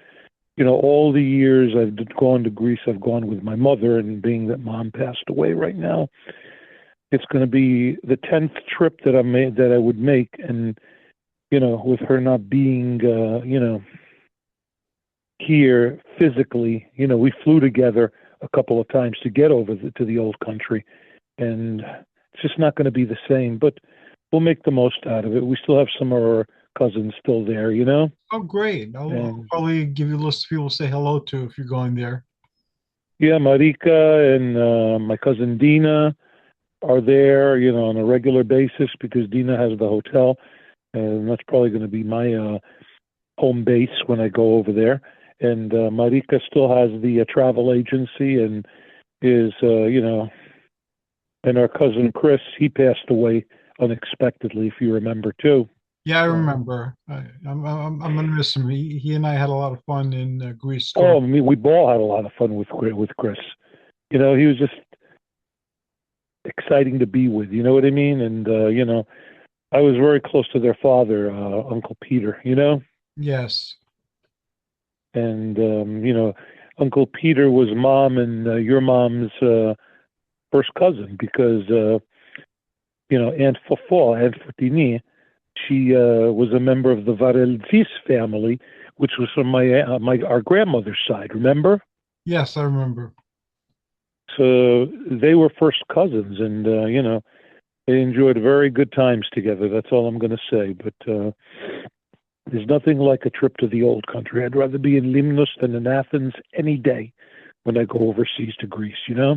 all the years I've gone to Greece, I've gone with my mother, and being that mom passed away right now, it's going to be the 10th trip that I would make, and with her not being here physically, we flew together a couple of times to get over to the old country, and it's just not going to be the same. But we'll make the most out of it. We still have some of our cousins still there. Oh, great. I'll And probably give you a list of people to say hello to if you're going there. yeah, Marika and my cousin Dina are there, on a regular basis because Dina has the hotel, and that's probably going to be my home base when I go over there. And Marika still has the travel agency and is, and our cousin Chris, he passed away unexpectedly, if you remember too. Yeah, I So, remember. I'm gonna miss him. He and I had a lot of fun in Greece. oh, I mean, we all had a lot of fun with Chris. He was just exciting to be with. You know what I mean? And I was very close to their father, Uncle Peter. Yes. And Uncle Peter was mom and your mom's first cousin because Aunt Fafo, Aunt Fatini, she was a member of the Varelzis family, which was from our grandmother's side. Remember? Yes, I remember. So they were first cousins, and they enjoyed very good times together. That's all I'm going to say. But there's nothing like a trip to the old country. I'd rather be in Limnos than in Athens any day when I go overseas to Greece. Yeah,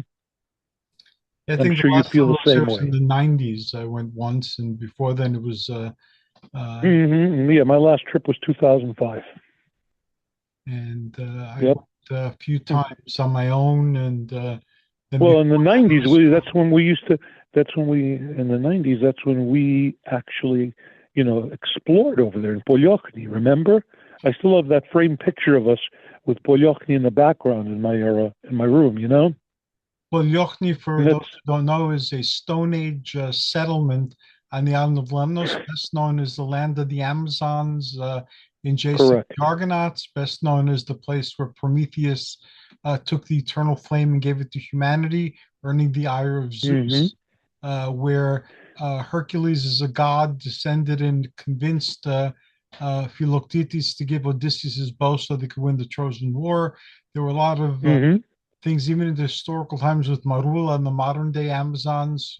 I I'm think the sure you last feel time I the was there same was in way. the 90s. I went once, and before then it was Yeah, my last trip was 2005. and I Yep. went a few times on my own, and then Well, in the before that 90s, was in the 90s, that's when we actually, explored over there in Polyokny. Remember? I still have that framed picture of us with Polyokny in the background in my room. well, Yochni, for And those that's who don't know, is a Stone Age settlement on the island of Lemnos, best known as the land of the Amazons in Jason correct. the Argonauts, best known as the place where Prometheus took the eternal flame and gave it to humanity, earning the ire of Hmm. Zeus, where Hercules is a god, descended and convinced Philoctetes to give Odysseus his bow so they could win the Trojan War. There were a lot of Hmm. things even in the historical times with Marula and the modern day Amazons.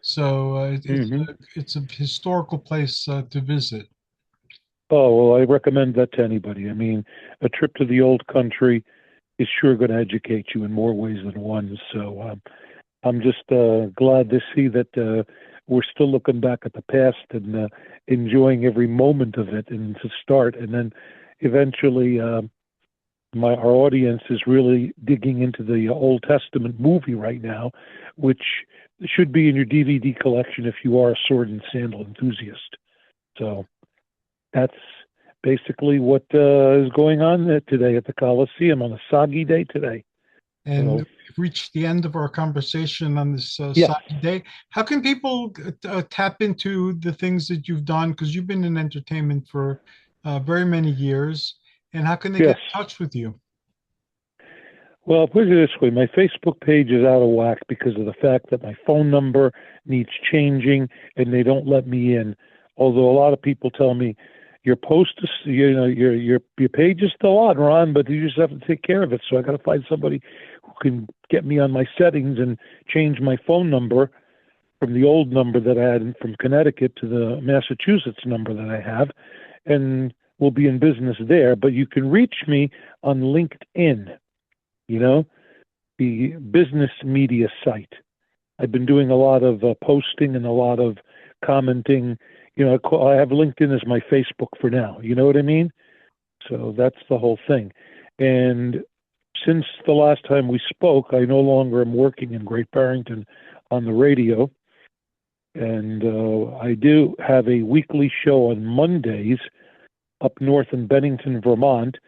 So Hmm. it's a historical place to visit. Oh, well, I recommend that to anybody. I mean, a trip to the old country is sure going to educate you in more ways than one. So I'm just glad to see that we're still looking back at the past and enjoying every moment of it and to start. And then eventually, our audience is really digging into the Old Testament movie right now, which should be in your DVD collection if you are a sword and sandal enthusiast. So that's basically what is going on today at the Coliseum on a soggy day today. And So we've reached the end of our conversation on this yes, side day. How can people tap into the things that you've done? Because you've been in entertainment for very many years. And how can they get yes. in touch with you? Well, put it this way, my Facebook page is out of whack because of the fact that my phone number needs changing and they don't let me in. Although a lot of people tell me your post is, your page is still on, Ron, but you just have to take care of it. So I got to find somebody who can get me on my settings and change my phone number from the old number that I had from Connecticut to the Massachusetts number that I have, and we'll be in business there. But you can reach me on LinkedIn, the business media site. I've been doing a lot of posting and a lot of commenting. I have LinkedIn as my Facebook for now. You know what I mean? So that's the whole thing. And since the last time we spoke, I no longer am working in Great Barrington on the radio. And I do have a weekly show on Mondays up north in Bennington, Vermont.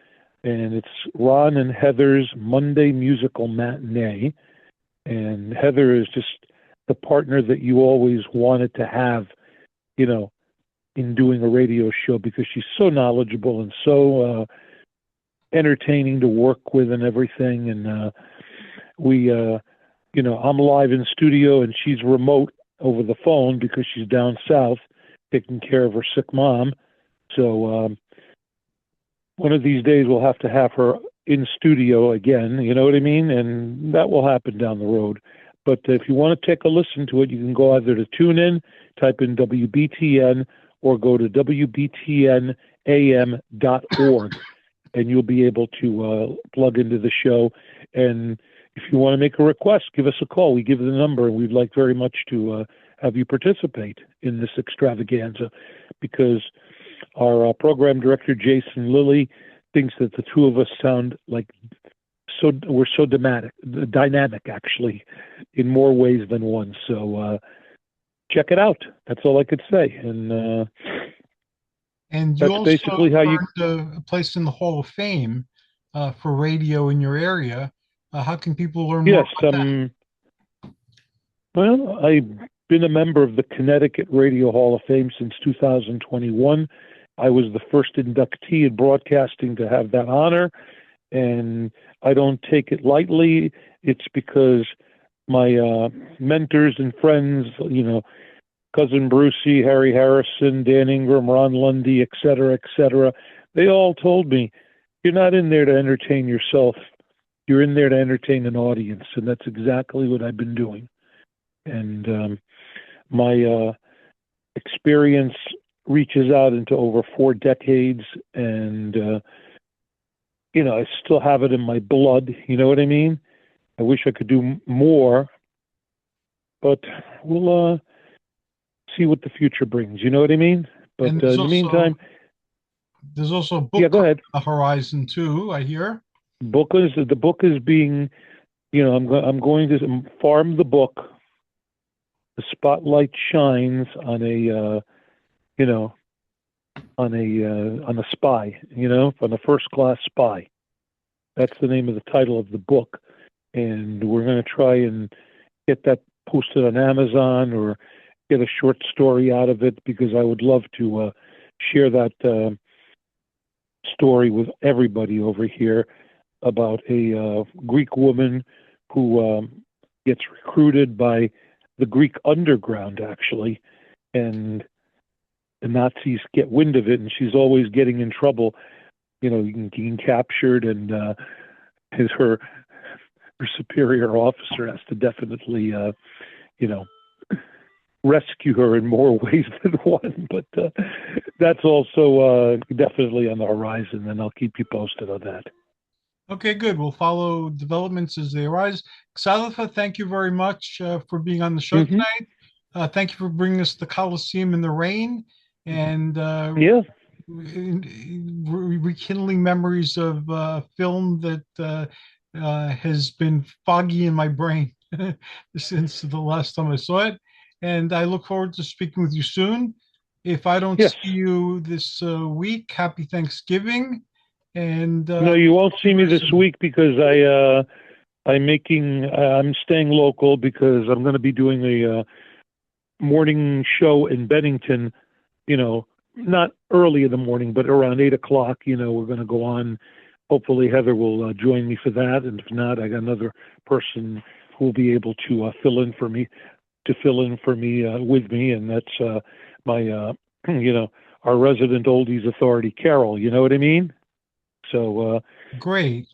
And it's Ron and Heather's Monday Musical Matinee. And Heather is just the partner that you always wanted to have, in doing a radio show, because she's so knowledgeable and so entertaining to work with and everything. And I'm live in studio and she's remote over the phone because she's down south taking care of her sick mom. So one of these days we'll have to have her in studio again, you know what I mean? And that will happen down the road. But if you want to take a listen to it, you can go either to TuneIn, type in WBTN, or go to WBTNAM.org, and you'll be able to plug into the show. And if you want to make a request, give us a call. We give the number, and we'd like very much to have you participate in this extravaganza, because our program director, Jason Lilly, thinks that the two of us sound like we're so dynamic, actually, in more ways than one. So check it out. That's all I could say. And you that's also basically how you earned a place in the Hall of Fame for radio in your area. How can people learn more about that? Well, I've been a member of the Connecticut Radio Hall of Fame since 2021. I was the first inductee in broadcasting to have that honor, and I don't take it lightly. It's because my mentors and friends, Cousin Brucey, Harry Harrison, Dan Ingram, Ron Lundy, et cetera, they all told me, you're not in there to entertain yourself. You're in there to entertain an audience, and that's exactly what I've been doing. And my experience reaches out into over 4 decades, and I still have it in my blood. You know what I mean? I wish I could do more, but we'll see what the future brings. You know what I mean? But in the meantime, there's also a book go ahead. on the horizon too, I hear. The book is being, I'm going to farm the book. The spotlight shines on a on a spy, on a first-class spy. That's the name of the title of the book. And we're going to try and get that posted on Amazon or get a short story out of it, because I would love to share that story with everybody over here about a Greek woman who gets recruited by the Greek underground, actually, and the Nazis get wind of it, and she's always getting in trouble, getting captured, and her superior officer has to definitely, rescue her in more ways than one. But that's also definitely on the horizon, and I'll keep you posted on that. Okay, good. We'll follow developments as they arise. Xylofa, thank you very much for being on the show tonight. Thank you for bringing us the Coliseum in the rain, and rekindling memories of film that has been foggy in my brain since the last time I saw it. And I look forward to speaking with you soon. If I don't see you this week, happy Thanksgiving. And no, you won't see me this week because I'm staying local, because I'm going to be doing a morning show in Bennington, not early in the morning, but around 8 o'clock. We're going to go on hopefully Heather will join me for that. And if not, I got another person who will be able to fill in for me with me, and that's my our resident oldies authority, Carol. You know what I mean? So Great.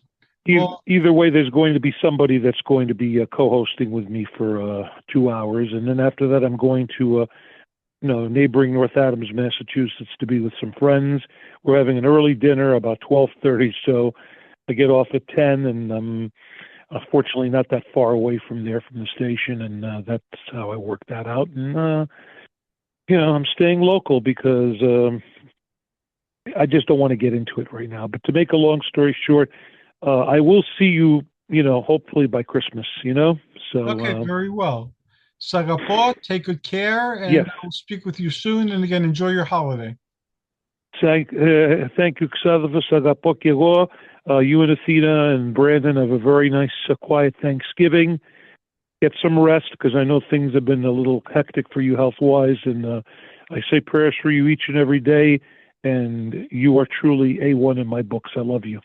Well, either way, there's going to be somebody that's going to be co-hosting with me for 2 hours, and then after that, I'm going to neighboring North Adams, Massachusetts, to be with some friends. We're having an early dinner about 12:30, so I get off at 10, and I'm fortunately not that far away from there from the station, and that's how I work that out. And I'm staying local because I just don't want to get into it right now. But to make a long story short, I will see you, hopefully by Christmas, So okay, very well. Sagapo, take good care, and yes. I'll speak with you soon. And again, enjoy your holiday. Thank you, Xavier Sagapo Kiro. You and Athena and Brandon have a very nice, quiet Thanksgiving. Get some rest, because I know things have been a little hectic for you health-wise, and I say prayers for you each and every day, and you are truly A1 in my books. I love you.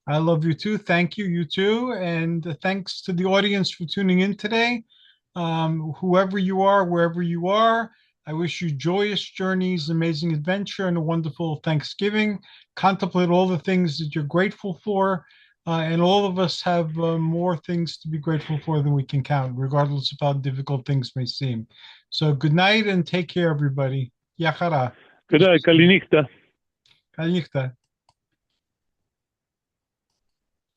I love you too. Thank you, you too. And thanks to the audience for tuning in today. Whoever you are, wherever you are, I wish you joyous journeys, amazing adventure, and a wonderful Thanksgiving. Contemplate all the things that you're grateful for. And all of us have more things to be grateful for than we can count, regardless of how difficult things may seem. So good night and take care, everybody. Yakara. Good night, Kalinichta. Kalinichta.